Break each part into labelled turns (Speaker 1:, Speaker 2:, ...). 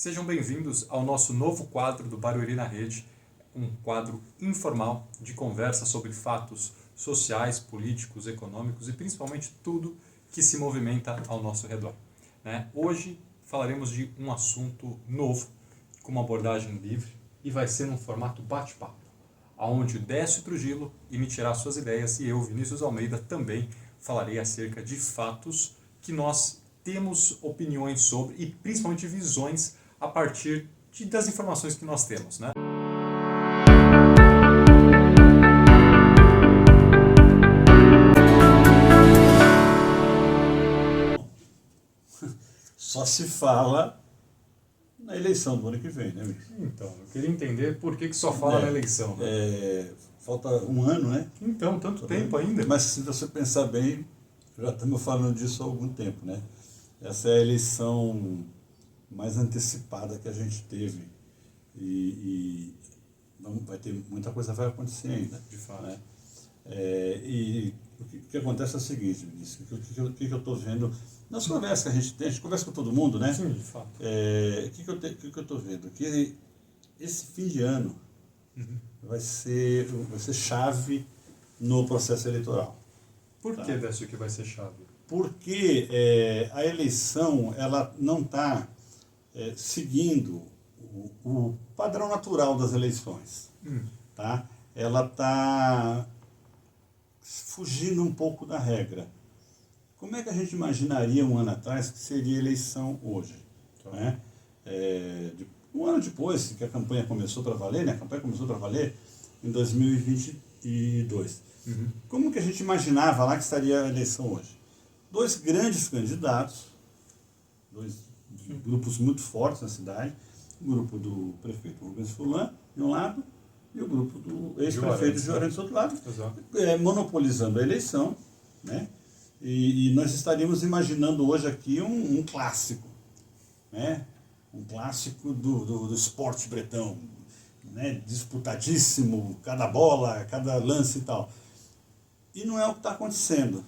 Speaker 1: Sejam bem-vindos ao nosso novo quadro do Barueri na Rede, um quadro informal de conversa sobre fatos sociais, políticos, econômicos e principalmente tudo que se movimenta ao nosso redor. Hoje falaremos de um assunto novo, com uma abordagem livre e vai ser num formato bate-papo, onde o Décio Trujillo emitirá suas ideias e eu, Vinícius Almeida, também falarei acerca de fatos que nós temos opiniões sobre e principalmente visões a partir das informações que nós temos, né?
Speaker 2: Só se fala na eleição do ano que vem, né, Vinícius?
Speaker 1: Então, eu queria entender por que só fala na eleição. Né?
Speaker 2: Falta um ano, né?
Speaker 1: Então, tanto tempo ainda.
Speaker 2: Mas se você pensar bem, já estamos falando disso há algum tempo, né? Essa é a eleição mais antecipada que a gente teve e vai ter muita coisa vai acontecer ainda.
Speaker 1: De fato.
Speaker 2: Né? E o que acontece é o seguinte, Vinícius, o que eu estou vendo nas conversas que a gente conversa com todo mundo, né?
Speaker 1: Sim, de fato.
Speaker 2: O que eu estou vendo? Que esse fim de ano vai ser chave no processo eleitoral.
Speaker 1: Por que, Décio, que vai ser chave?
Speaker 2: Porque a eleição ela não está seguindo o padrão natural das eleições. Tá? Ela está fugindo um pouco da regra. Como é que a gente imaginaria um ano atrás que seria eleição hoje?
Speaker 1: Tá.
Speaker 2: Né? Um ano depois que a campanha começou para valer, né? A campanha começou para valer em 2022. Como que a gente imaginava lá que estaria a eleição hoje? Dois grandes candidatos, dois grupos muito fortes na cidade, o grupo do prefeito Rubens Furlan, de um lado, e o grupo do ex-prefeito Juarez do outro lado, monopolizando a eleição, né? E nós estaríamos imaginando hoje aqui um clássico, né? Um clássico do esporte bretão, né? Disputadíssimo, cada bola, cada lance e tal. E não é o que está acontecendo.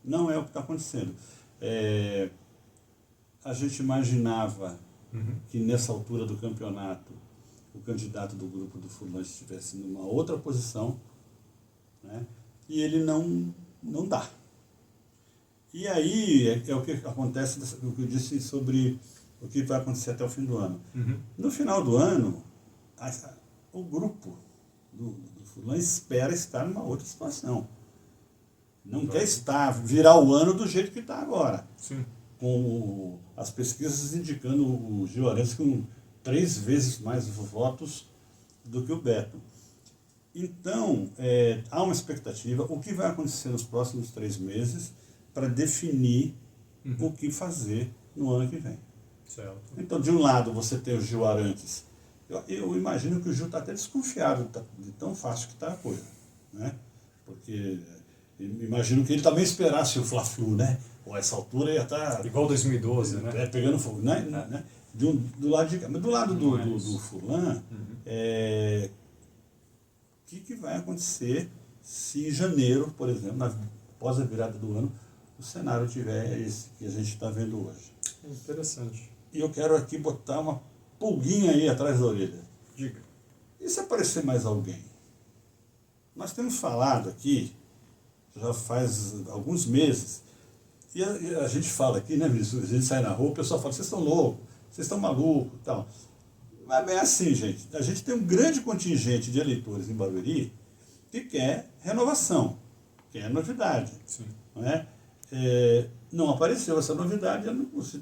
Speaker 2: Não é o que está acontecendo. A gente imaginava que nessa altura do campeonato o candidato do grupo do Furlan estivesse numa outra posição, né? E ele não dá. E aí é o que acontece, o que eu disse sobre o que vai acontecer até o fim do ano. No final do ano, o grupo do Furlan espera estar numa outra situação. Não quer virar o ano do jeito que está agora.
Speaker 1: Sim.
Speaker 2: Com as pesquisas indicando o Juarez com 3 vezes mais votos do que o Beto. Então, há uma expectativa, o que vai acontecer nos próximos 3 meses para definir o que fazer no ano que vem.
Speaker 1: Certo. Então,
Speaker 2: de um lado, você tem o Gil Arantes. Eu imagino que o Gil está até desconfiado de tão fácil que está a coisa. Né? Porque imagino que ele também esperasse o Fla-Flu, né? Ou a essa altura ia estar...
Speaker 1: igual 2012, né?
Speaker 2: Pegando fogo. Né? Do lado do Furlan, o que vai acontecer se em janeiro, por exemplo, após a virada do ano, o cenário tiver esse que a gente está vendo hoje?
Speaker 1: Interessante.
Speaker 2: E eu quero aqui botar uma pulguinha aí atrás da orelha.
Speaker 1: Diga.
Speaker 2: E se aparecer mais alguém? Nós temos falado aqui, já faz alguns meses, e a gente fala aqui, né, Vinícius? A gente sai na rua, o pessoal fala, vocês estão loucos, vocês estão malucos e tal. Mas é assim, gente, a gente tem um grande contingente de eleitores em Barueri que quer renovação, quer novidade.
Speaker 1: Sim.
Speaker 2: Não é? Não apareceu essa novidade,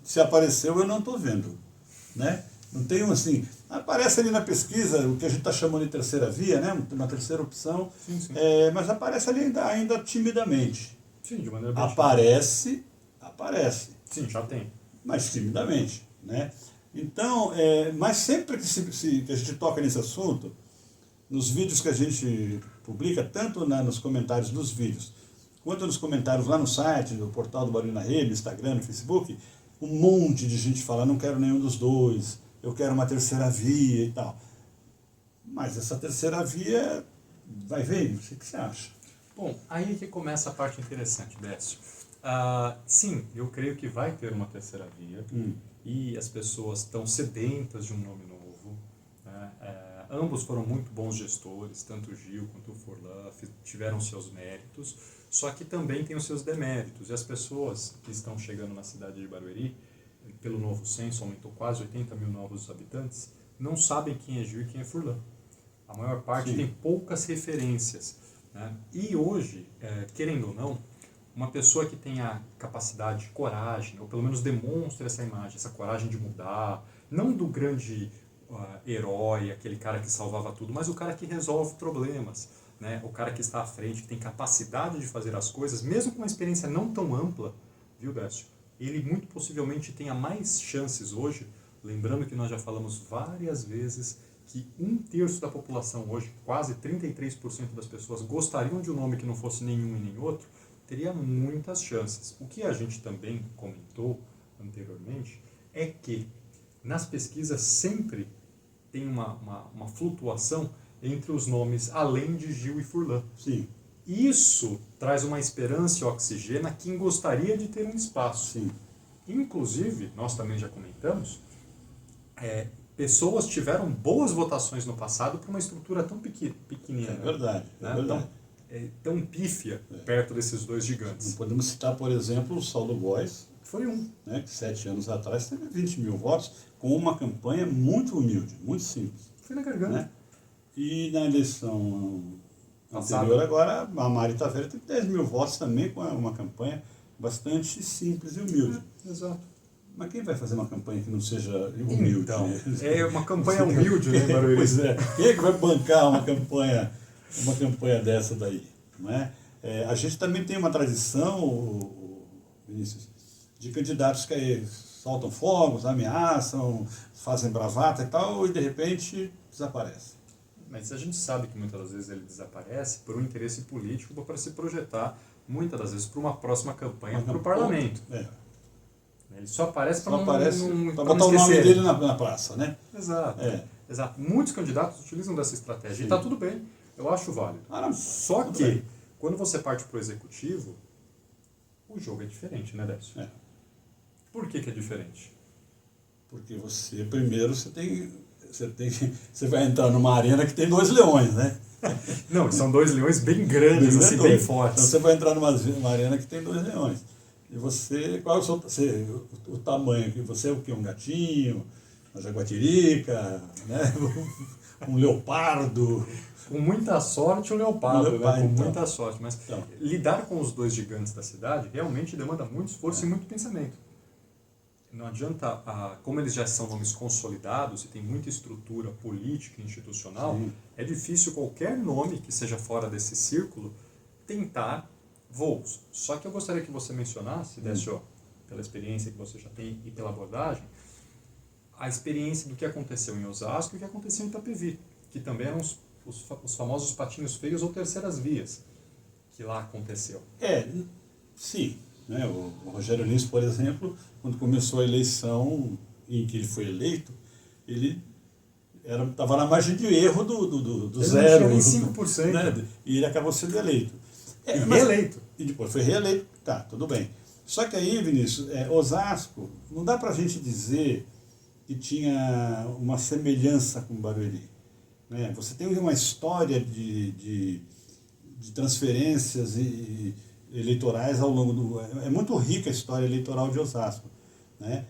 Speaker 2: se apareceu eu não estou vendo. Né? Não tem assim, aparece ali na pesquisa o que a gente está chamando de terceira via, né? Uma terceira opção,
Speaker 1: sim.
Speaker 2: Mas aparece ali ainda timidamente.
Speaker 1: Sim, de maneira bem
Speaker 2: aparece.
Speaker 1: Sim, já tem.
Speaker 2: Mas timidamente. Né? Então, mas sempre que a gente toca nesse assunto, nos vídeos que a gente publica, tanto nos comentários dos vídeos, quanto nos comentários lá no site, no portal do Barueri na Rede, no Instagram, no Facebook, um monte de gente fala, não quero nenhum dos dois, eu quero uma terceira via e tal. Mas essa terceira via, vai ver, o que você acha?
Speaker 1: Bom, aí que começa a parte interessante, Décio. Sim, eu creio que vai ter uma terceira via. e as pessoas estão sedentas de um nome novo, né? Ambos foram muito bons gestores, tanto o Gil quanto o Furlan tiveram seus méritos, só que também tem os seus deméritos. E as pessoas que estão chegando na cidade de Barueri, pelo novo censo, aumentou quase 80 mil novos habitantes, não sabem quem é Gil e quem é Furlan. A maior parte tem poucas referências, né? E hoje, querendo ou não, uma pessoa que tenha capacidade, coragem, ou pelo menos demonstre essa imagem, essa coragem de mudar, não do grande herói, aquele cara que salvava tudo, mas o cara que resolve problemas, né? O cara que está à frente, que tem capacidade de fazer as coisas, mesmo com uma experiência não tão ampla, viu, Décio? Ele muito possivelmente tenha mais chances hoje, lembrando que nós já falamos várias vezes que 1/3 da população hoje, quase 33% das pessoas, gostariam de um nome que não fosse nenhum e nem outro, teria muitas chances. O que a gente também comentou anteriormente é que nas pesquisas sempre tem uma flutuação entre os nomes além de Gil e Furlan.
Speaker 2: Sim.
Speaker 1: Isso traz uma esperança e oxigena a quem gostaria de ter um espaço.
Speaker 2: Sim.
Speaker 1: Inclusive, nós também já comentamos, pessoas tiveram boas votações no passado para uma estrutura tão pequenina.
Speaker 2: É verdade,
Speaker 1: né?
Speaker 2: verdade.
Speaker 1: Tão pífia perto desses dois gigantes.
Speaker 2: Podemos citar, por exemplo, o Saulo Góes,
Speaker 1: Foi um.
Speaker 2: né, que 7 anos atrás teve 20 mil votos, com uma campanha muito humilde, muito simples.
Speaker 1: Foi na garganta.
Speaker 2: Né? E na eleição
Speaker 1: Passado.
Speaker 2: anterior, agora, a Mari Taveira teve 10 mil votos também, com uma campanha bastante simples e humilde.
Speaker 1: Exato.
Speaker 2: Mas quem vai fazer uma campanha que não seja humilde?
Speaker 1: Então, é uma campanha humilde, né, Barueri?
Speaker 2: Pois é. Quem é que vai bancar uma campanha dessa daí? Não é? A gente também tem uma tradição, Vinícius, de candidatos que soltam fogos, ameaçam, fazem bravata e tal, e de repente desaparece.
Speaker 1: Mas a gente sabe que muitas das vezes ele desaparece por um interesse político ou para se projetar, muitas das vezes, para uma próxima campanha para o parlamento. Ele só aparece para
Speaker 2: botar o nome dele na praça, né?
Speaker 1: Exato. Exato. Muitos candidatos utilizam dessa estratégia. Sim. E está tudo bem, eu acho válido. Só que, quando você parte para o executivo, o jogo é diferente, né, Décio? Por que é diferente?
Speaker 2: Porque você, primeiro, você vai entrar numa arena que tem 2 leões, né?
Speaker 1: Não, são 2 leões bem grandes, assim, bem fortes.
Speaker 2: Então você vai entrar numa arena que tem 2 leões. E você, qual é o tamanho? Você é o quê? Um gatinho, uma jaguatirica, né? Um leopardo.
Speaker 1: Com muita sorte o leopardo, né? Com
Speaker 2: então.
Speaker 1: muita sorte. Mas lidar com os 2 gigantes da cidade realmente demanda muito esforço e muito pensamento. Não adianta, como eles já são nomes consolidados e tem muita estrutura política e institucional, é difícil qualquer nome que seja fora desse círculo tentar voos. Só que eu gostaria que você mencionasse, Décio, pela experiência que você já tem e pela abordagem, a experiência do que aconteceu em Osasco e o que aconteceu em Itapevi, que também eram os famosos patinhos feios ou terceiras vias que lá aconteceu.
Speaker 2: Sim. Né? O Rogério Lins, por exemplo, quando começou a eleição em que ele foi eleito, ele estava na margem de erro do zero.
Speaker 1: Ele não tinha nem 5%.
Speaker 2: Né? E ele acabou sendo eleito.
Speaker 1: Reeleito.
Speaker 2: E depois foi reeleito. Tá, tudo bem. Só que aí, Vinícius, Osasco, não dá para a gente dizer que tinha uma semelhança com Barueri. Né? Você tem uma história de transferências e eleitorais ao longo do... É muito rica a história eleitoral de Osasco. Né?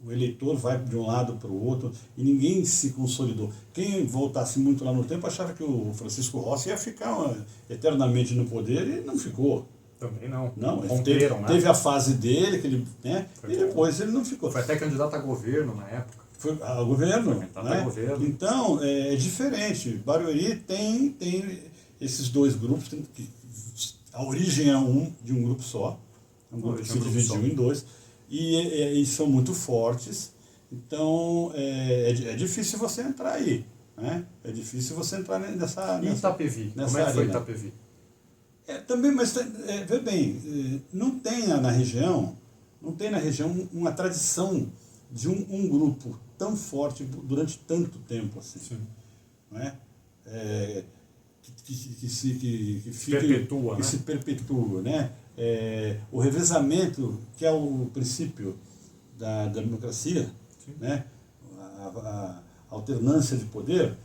Speaker 2: O eleitor vai de um lado para o outro e ninguém se consolidou. Quem voltasse muito lá no tempo achava que o Francisco Rossi ia ficar eternamente no poder e não ficou.
Speaker 1: Também não.
Speaker 2: Teve a fase dele, que ele, né? E depois ele não ficou.
Speaker 1: Foi até candidato a governo na época.
Speaker 2: Foi a governo.
Speaker 1: Né? Governo.
Speaker 2: Então, é diferente. Barueri tem esses 2 grupos, a origem é de um grupo só, um grupo que se dividiu em 2, e são muito fortes, então é difícil você entrar aí, né? É difícil você entrar nessa...
Speaker 1: E Itapevi? Como é que foi Itapevi?
Speaker 2: Também, mas vê bem, não tem na região uma tradição de um grupo tão forte durante tanto tempo assim. Sim. Não é? Que se perpetua, né? o revezamento, que é o princípio da democracia, né? A alternância de poder,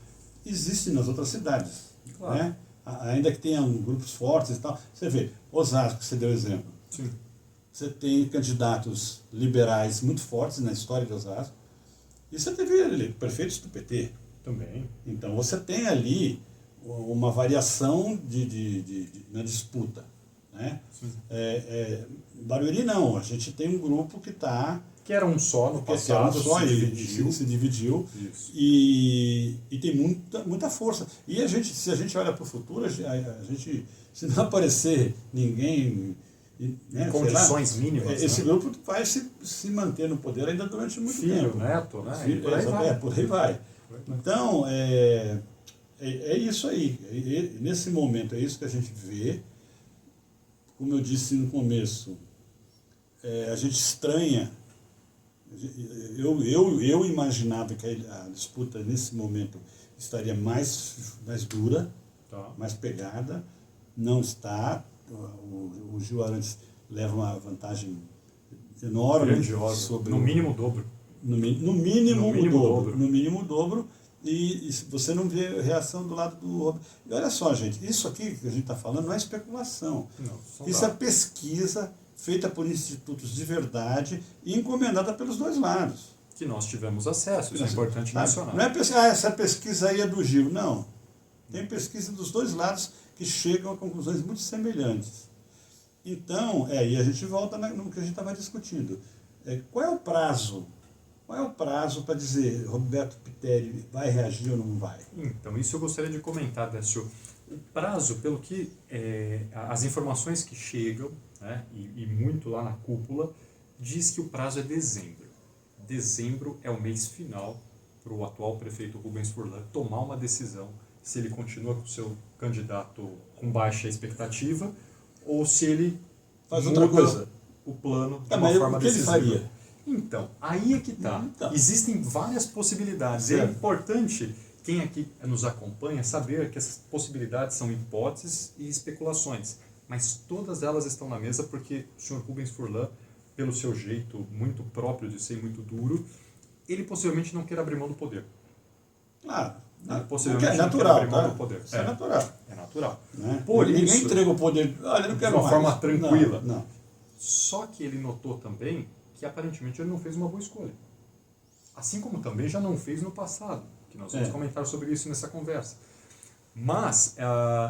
Speaker 2: existe nas outras cidades.
Speaker 1: Claro.
Speaker 2: Né? Ainda que tenham grupos fortes e tal. Você vê, Osasco, você deu exemplo.
Speaker 1: Sim.
Speaker 2: Você tem candidatos liberais muito fortes na história de Osasco. E você teve ali, prefeitos do PT.
Speaker 1: Também.
Speaker 2: Então você tem ali uma variação na disputa. Né? Barueri não, a gente tem um grupo que está...
Speaker 1: Que era um só no passado,
Speaker 2: se dividiu e tem muita força. E se a gente olha para o futuro, a gente, se não aparecer ninguém...
Speaker 1: Né, em condições mínimas.
Speaker 2: Esse grupo vai se manter no poder ainda durante muito tempo.
Speaker 1: Neto, né?
Speaker 2: Por aí vai. Então, é isso aí. Nesse momento, é isso que a gente vê. Como eu disse no começo, a gente estranha. Eu imaginava que a disputa nesse momento estaria mais dura, mais pegada. Não está. O Gil Arantes leva uma vantagem enorme.
Speaker 1: Grandiosa. No mínimo o dobro.
Speaker 2: No mínimo o dobro. E você não vê a reação do lado do Roberto. E olha só, gente, isso aqui que a gente está falando não é especulação. Isso é pesquisa feita por institutos de verdade e encomendada pelos dois lados.
Speaker 1: Que nós tivemos acesso, isso é importante mencionar.
Speaker 2: Não é essa pesquisa aí é do Gil, não. Tem pesquisa dos dois lados que chegam a conclusões muito semelhantes. Então, e a gente volta no que a gente estava discutindo. Qual é o prazo? Qual é o prazo para dizer Roberto Pitteri vai reagir ou não vai?
Speaker 1: Então, isso eu gostaria de comentar, Décio. O prazo, pelo que as informações que chegam, né, e muito lá na cúpula, diz que o prazo é dezembro. Dezembro é o mês final para o atual prefeito Rubens Furlan tomar uma decisão se ele continua com o seu candidato com baixa expectativa ou se ele
Speaker 2: faz
Speaker 1: muda
Speaker 2: outra coisa.
Speaker 1: O plano de uma forma decisiva.
Speaker 2: Ele faria?
Speaker 1: Então, aí é que está.
Speaker 2: Então.
Speaker 1: Existem várias possibilidades. Certo. É importante quem aqui nos acompanha saber que essas possibilidades são hipóteses e especulações, mas todas elas estão na mesa porque o senhor Rubens Furlan, pelo seu jeito muito próprio de ser muito duro, ele possivelmente não quer abrir mão do poder.
Speaker 2: Claro.
Speaker 1: Possivelmente
Speaker 2: é natural,
Speaker 1: não quer abrir mão do poder.
Speaker 2: Isso é natural.
Speaker 1: É natural.
Speaker 2: Né? Ninguém entrega o poder. Olha, não quero
Speaker 1: de uma
Speaker 2: mais.
Speaker 1: forma tranquila.
Speaker 2: Não.
Speaker 1: Só que ele notou também que aparentemente ele não fez uma boa escolha. Assim como também já não fez no passado, que nós vamos comentar sobre isso nessa conversa. Mas,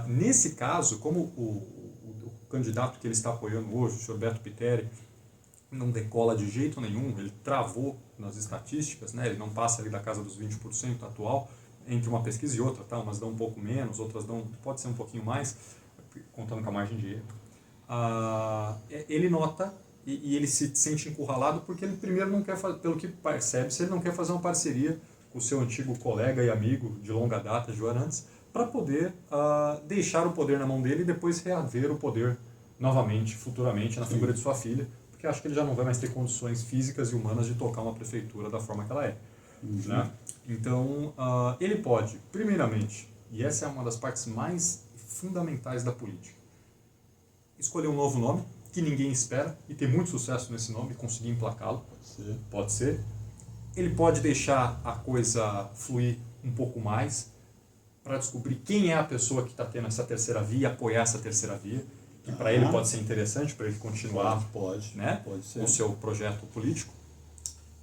Speaker 1: nesse caso, como o candidato que ele está apoiando hoje, o senhor Roberto Pitteri, não decola de jeito nenhum, ele travou nas estatísticas, né? Ele não passa ali da casa dos 20% atual, entre uma pesquisa e outra, tá? Umas dão um pouco menos, outras dão, pode ser um pouquinho mais, contando com a margem de erro. Ele nota e ele se sente encurralado porque ele primeiro não quer, pelo que percebe, se ele não quer fazer uma parceria com o seu antigo colega e amigo de longa data, Gil Arantes, para poder deixar o poder na mão dele e depois reaver o poder novamente, futuramente, na figura de sua filha, porque acho que ele já não vai mais ter condições físicas e humanas de tocar uma prefeitura da forma que ela é. Né? Então, ele pode, primeiramente, e essa é uma das partes mais fundamentais da política, escolher um novo nome, que ninguém espera, e ter muito sucesso nesse nome, conseguir emplacá-lo. Pode ser. Ele pode deixar a coisa fluir um pouco mais, para descobrir quem é a pessoa que está tendo essa terceira via, apoiar essa terceira via, que para ele pode ser interessante, para ele continuar
Speaker 2: pode ser.
Speaker 1: O seu projeto político.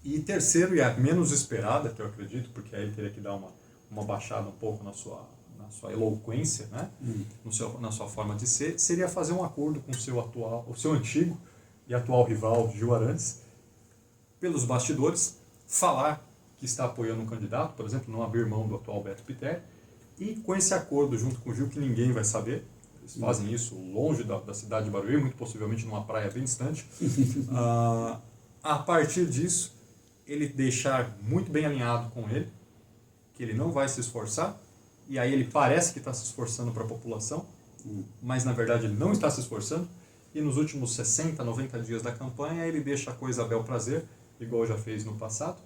Speaker 1: E terceiro, e a menos esperada, que eu acredito, porque aí ele teria que dar uma baixada um pouco na sua eloquência, né? Na sua forma de ser, seria fazer um acordo com o seu antigo e atual rival, Gil Arantes, pelos bastidores, falar que está apoiando um candidato, por exemplo, não abrir mão do atual Beto Pitteri, e com esse acordo junto com o Gil, que ninguém vai saber, eles fazem isso longe da cidade de Barueri, muito possivelmente numa praia bem distante, a partir disso, ele deixar muito bem alinhado com ele, que ele não vai se esforçar, e aí ele parece que está se esforçando para a população, mas na verdade ele não está se esforçando, e nos últimos 60, 90 dias da campanha ele deixa a coisa a bel prazer, igual já fez no passado,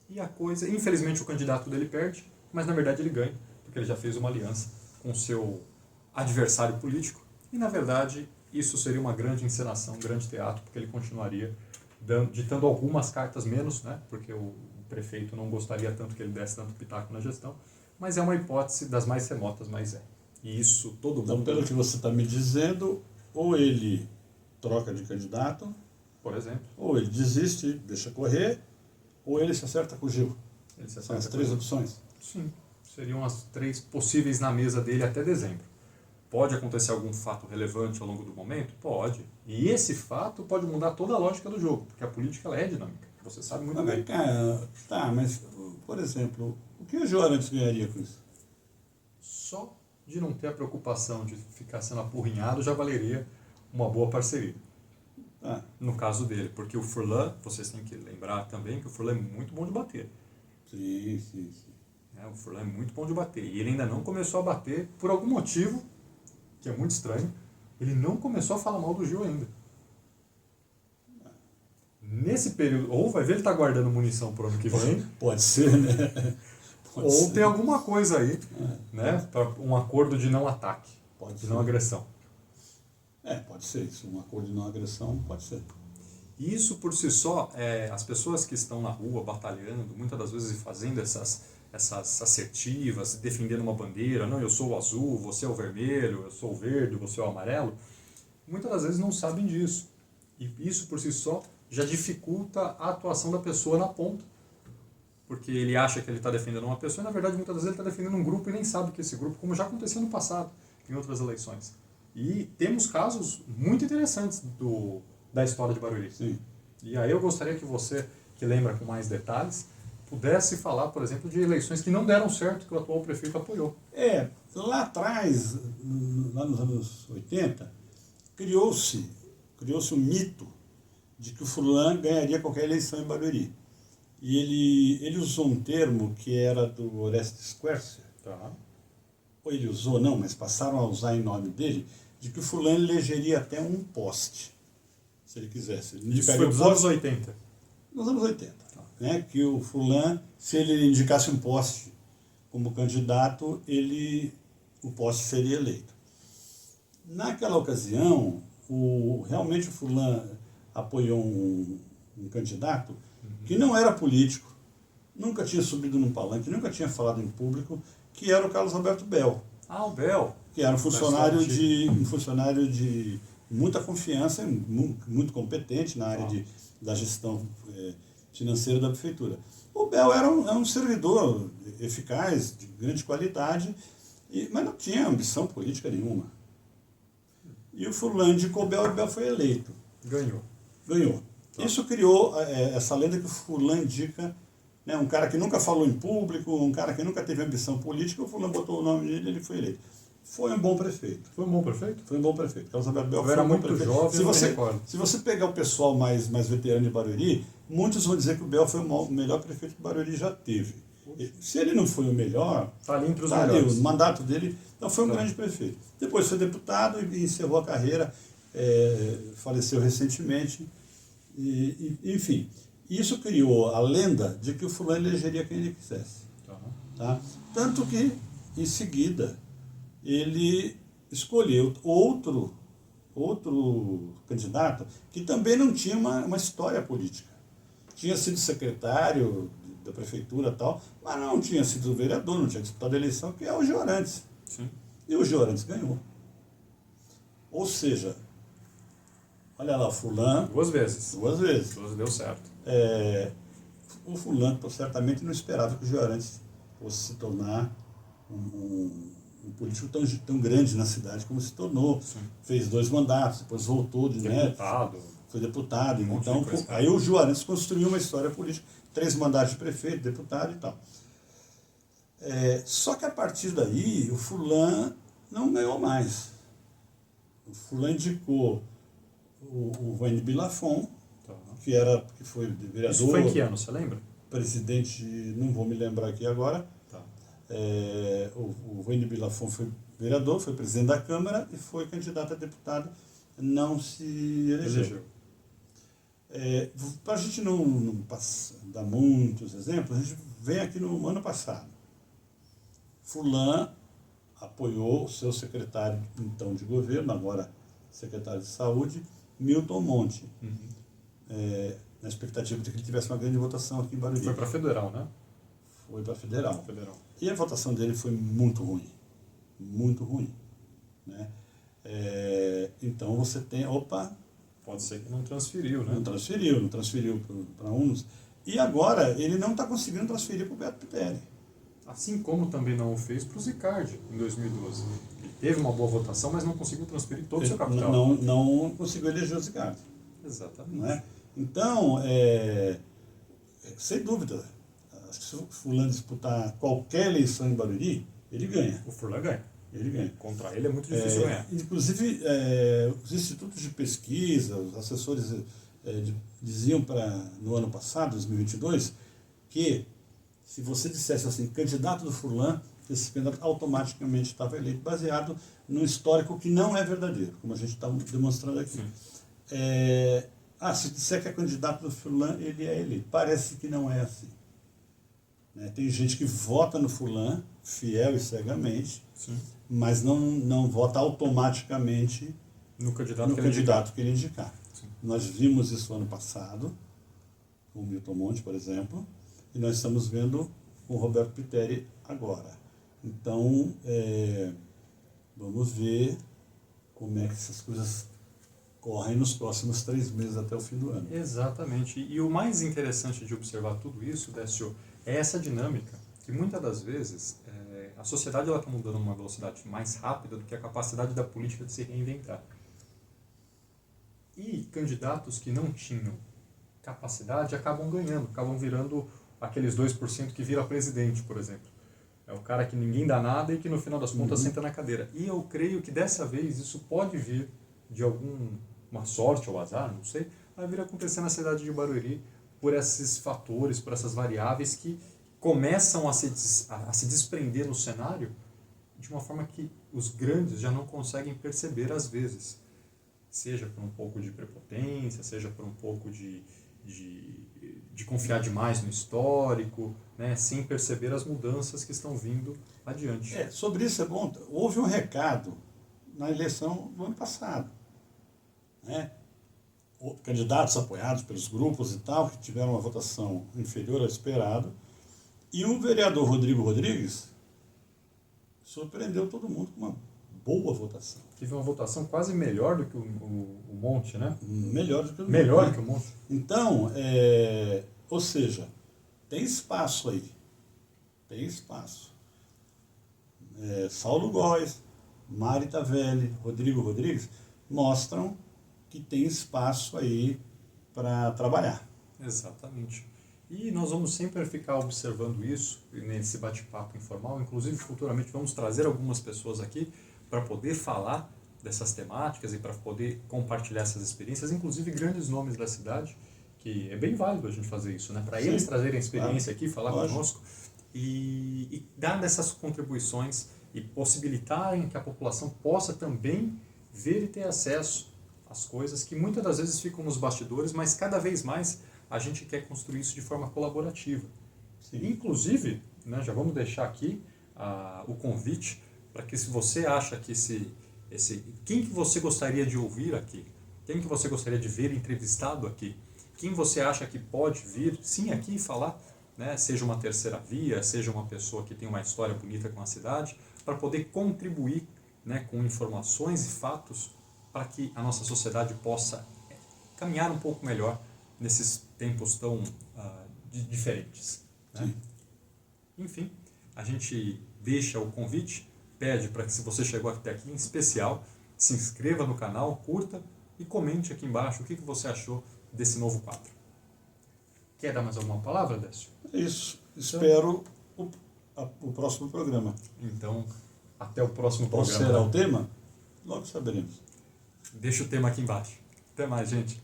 Speaker 1: e a coisa, infelizmente o candidato dele perde, mas na verdade ele ganha, porque ele já fez uma aliança com o seu adversário político, e na verdade isso seria uma grande encenação, um grande teatro, porque ele continuaria ditando algumas cartas menos, né? Porque o prefeito não gostaria tanto que ele desse tanto pitaco na gestão, mas é uma hipótese das mais remotas, mas é. E isso todo
Speaker 2: Então,
Speaker 1: mundo...
Speaker 2: pelo que você está me dizendo, ou ele troca de candidato,
Speaker 1: Por exemplo,
Speaker 2: ou ele desiste, deixa correr, ou ele se acerta com o Gil.
Speaker 1: ele se
Speaker 2: São as
Speaker 1: acerta
Speaker 2: três
Speaker 1: com-
Speaker 2: opções.
Speaker 1: Sim, seriam as 3 possíveis na mesa dele até dezembro. Pode acontecer algum fato relevante ao longo do momento? Pode. E esse fato pode mudar toda a lógica do jogo, porque a política ela é dinâmica. Você sabe muito
Speaker 2: Mas
Speaker 1: bem.
Speaker 2: vem cá, tá, mas, por exemplo, o que o Gil Arantes ganharia com isso?
Speaker 1: Só de não ter a preocupação de ficar sendo apurrinhado já valeria uma boa parceria.
Speaker 2: Tá,
Speaker 1: No caso dele, porque o Furlan, vocês têm que lembrar também que o Furlan é muito bom de bater.
Speaker 2: sim, sim, sim.
Speaker 1: O Furlan é muito bom de bater. E ele ainda não começou a bater por algum motivo, que é muito estranho, ele não começou a falar mal do Gil ainda. Nesse período, ou vai ver ele tá guardando munição pro ano que vem,
Speaker 2: Pode ser, né? Pode
Speaker 1: ou
Speaker 2: ser.
Speaker 1: tem alguma coisa aí, né, para um acordo de não ataque,
Speaker 2: Pode
Speaker 1: de
Speaker 2: ser.
Speaker 1: não agressão.
Speaker 2: Pode ser isso. Um acordo de não agressão, pode ser.
Speaker 1: E isso por si só, as pessoas que estão na rua batalhando, muitas das vezes fazendo essas assertivas, defendendo uma bandeira, não, eu sou o azul, você é o vermelho, eu sou o verde, você é o amarelo, muitas das vezes não sabem disso. E isso por si só já dificulta a atuação da pessoa na ponta. Porque ele acha que ele está defendendo uma pessoa e, na verdade, muitas vezes ele está defendendo um grupo e nem sabe que esse grupo, como já aconteceu no passado, em outras eleições. E temos casos muito interessantes da história de Barueri.
Speaker 2: Sim.
Speaker 1: E aí eu gostaria que você, que lembra com mais detalhes, pudesse falar, por exemplo, de eleições que não deram certo, que o atual prefeito apoiou.
Speaker 2: Lá atrás, lá nos anos 80, criou-se um mito de que o fulano ganharia qualquer eleição em Barueri. E ele usou um termo que era do Orestes Quercia,
Speaker 1: Tá.
Speaker 2: ou ele usou, não, mas passaram a usar em nome dele, de que o fulano elegeria até um poste, se ele quisesse. Ele
Speaker 1: Isso
Speaker 2: indicaria
Speaker 1: foi
Speaker 2: um
Speaker 1: dos
Speaker 2: poste
Speaker 1: anos 80.
Speaker 2: nos anos 80. Né, que o fulano, se ele indicasse um poste como candidato, o poste seria eleito. Naquela ocasião, realmente o fulano apoiou um candidato que não era político, nunca tinha subido num palanque, nunca tinha falado em público, que era o Carlos Alberto Bel,
Speaker 1: Ah, o Bel.
Speaker 2: que era um funcionário de muita confiança, muito competente na área da gestão financeira da prefeitura. O Bel era um servidor eficaz, de grande qualidade, mas não tinha ambição política nenhuma. E o fulano indicou o Bel e o Bel foi eleito.
Speaker 1: Ganhou.
Speaker 2: Ganhou. Isso criou essa lenda que o fulano indica, né, um cara que nunca falou em público, um cara que nunca teve ambição política, o fulano botou o nome dele e ele foi eleito. Foi um bom prefeito.
Speaker 1: Foi um bom prefeito?
Speaker 2: Foi um bom prefeito. Carlos Alberto Bel
Speaker 1: Eu
Speaker 2: foi
Speaker 1: era
Speaker 2: um bom
Speaker 1: muito
Speaker 2: prefeito.
Speaker 1: jovem, não me recordo.
Speaker 2: Se você pegar o pessoal mais veterano de Barueri, muitos vão dizer que o Bel foi o melhor prefeito que Barueri já teve. Se ele não foi o melhor,
Speaker 1: Está ali entre os
Speaker 2: tá ali,
Speaker 1: melhores.
Speaker 2: o mandato dele, então foi um
Speaker 1: Tá.
Speaker 2: grande prefeito. Depois foi deputado e encerrou a carreira, faleceu recentemente, enfim. Isso criou a lenda de que o fulano elegeria quem ele quisesse. Tá? Tanto que, em seguida, ele escolheu outro candidato que também não tinha uma história política. Tinha sido secretário da prefeitura e tal, mas não tinha sido vereador, não tinha disputado a eleição, que é o Gil Arantes.
Speaker 1: Sim.
Speaker 2: E o Gil Arantes ganhou. Ou seja, olha lá, o fulano,
Speaker 1: 2 vezes.
Speaker 2: 2 vezes.
Speaker 1: 2 deu certo.
Speaker 2: O fulano certamente não esperava que o Gil Arantes fosse se tornar um político tão grande na cidade como se tornou.
Speaker 1: Sim.
Speaker 2: Fez 2 mandatos, depois voltou de
Speaker 1: Deputado.
Speaker 2: foi deputado.
Speaker 1: monte de
Speaker 2: Então,
Speaker 1: coisa.
Speaker 2: aí o Gil Arantes construiu uma história política, 3 mandatos de prefeito, deputado e tal. Só que a partir daí, o fulano não ganhou mais. O fulano indicou o Wayne Bilafon,
Speaker 1: Tá.
Speaker 2: que foi vereador.
Speaker 1: Isso foi em que ano, você lembra?
Speaker 2: Presidente, não vou me lembrar aqui agora.
Speaker 1: Tá.
Speaker 2: O Wayne Bilafon foi vereador, foi presidente da Câmara e foi candidato a deputado, não se elegeu. Para a gente não dar muitos exemplos, a gente vem aqui no ano passado. Fulano apoiou o seu secretário então de governo, agora secretário de Saúde, Milton Monte, na expectativa de que ele tivesse uma grande votação aqui em Barueri.
Speaker 1: Foi para federal, né?
Speaker 2: Foi para federal.
Speaker 1: Federal.
Speaker 2: E a votação dele foi muito ruim. Muito ruim. Né? Então você tem... Opa!
Speaker 1: Pode ser que não transferiu, né?
Speaker 2: Não transferiu para uns. E agora ele não está conseguindo transferir para o Beto Pitteri.
Speaker 1: Assim como também não o fez para o Zicardi em 2012. Ele teve uma boa votação, mas não conseguiu transferir todo o seu capital.
Speaker 2: Não conseguiu eleger o Zicardi.
Speaker 1: Exatamente.
Speaker 2: Né? Então, sem dúvida, acho que se o Fulano disputar qualquer eleição em Barueri, ele ganha.
Speaker 1: O Furlan ganha.
Speaker 2: Ele ganha.
Speaker 1: Contra ele é muito difícil ganhar.
Speaker 2: Inclusive, os institutos de pesquisa, os assessores diziam no ano passado, 2022, que se você dissesse assim, candidato do Furlan, esse candidato automaticamente estava eleito, baseado num histórico que não é verdadeiro, como a gente está demonstrando aqui. Se disser que é candidato do Furlan, ele é eleito. Parece que não é assim. Né? Tem gente que vota no Furlan, fiel e cegamente,
Speaker 1: Sim.
Speaker 2: mas não vota automaticamente
Speaker 1: no candidato
Speaker 2: que ele indicar.
Speaker 1: Sim.
Speaker 2: Nós vimos isso ano passado, com o Milton Monte, por exemplo, e nós estamos vendo com o Roberto Pitteri agora. Então, vamos ver como é que essas coisas correm nos próximos 3 meses até o fim do ano.
Speaker 1: Exatamente. E o mais interessante de observar tudo isso, Décio, é essa dinâmica, que muitas das vezes a sociedade está mudando numa velocidade mais rápida do que a capacidade da política de se reinventar. E candidatos que não tinham capacidade acabam ganhando, acabam virando aqueles 2% que vira presidente, por exemplo. É o cara que ninguém dá nada e que no final das contas senta na cadeira. E eu creio que dessa vez isso pode vir de alguma sorte ou azar, não sei, vai vir acontecer na cidade de Barueri por esses fatores, por essas variáveis que começam a se desprender no cenário de uma forma que os grandes já não conseguem perceber às vezes. Seja por um pouco de prepotência, seja por um pouco de confiar demais no histórico, né, sem perceber as mudanças que estão vindo adiante.
Speaker 2: Sobre isso é bom, houve um recado na eleição do ano passado. Né? Candidatos apoiados pelos grupos e tal, que tiveram uma votação inferior ao esperado, e o vereador Rodrigo Rodrigues surpreendeu todo mundo com uma boa votação.
Speaker 1: Tive uma votação quase melhor do que o Monte, né?
Speaker 2: Melhor do que o Monte.
Speaker 1: Melhor que o Monte.
Speaker 2: Então, ou seja, tem espaço aí. Tem espaço. Saulo Góes, Mari Tavelli, Rodrigo Rodrigues mostram que tem espaço aí para trabalhar.
Speaker 1: Exatamente. E nós vamos sempre ficar observando isso nesse bate-papo informal. Inclusive, futuramente vamos trazer algumas pessoas aqui para poder falar dessas temáticas e para poder compartilhar essas experiências, inclusive grandes nomes da cidade, que é bem válido a gente fazer isso, né? Para eles trazerem a experiência aqui, falar conosco e dar dessas contribuições e possibilitarem que a população possa também ver e ter acesso às coisas que muitas das vezes ficam nos bastidores, mas cada vez mais a gente quer construir isso de forma colaborativa.
Speaker 2: Sim.
Speaker 1: Inclusive, né, já vamos deixar aqui o convite para que, se você acha que quem que você gostaria de ouvir aqui, quem que você gostaria de ver entrevistado aqui, quem você acha que pode vir, sim, aqui falar, né, seja uma terceira via, seja uma pessoa que tem uma história bonita com a cidade, para poder contribuir, né, com informações e fatos para que a nossa sociedade possa caminhar um pouco melhor nesses tempos tão diferentes. Né? Enfim, a gente deixa o convite, pede para que, se você chegou até aqui, em especial, se inscreva no canal, curta e comente aqui embaixo o que você achou desse novo quadro. Quer dar mais alguma palavra, Décio?
Speaker 2: É isso. Espero o próximo programa.
Speaker 1: Então, até o próximo
Speaker 2: Qual
Speaker 1: programa.
Speaker 2: será o tema? Logo saberemos.
Speaker 1: Deixa o tema aqui embaixo. Até mais, gente.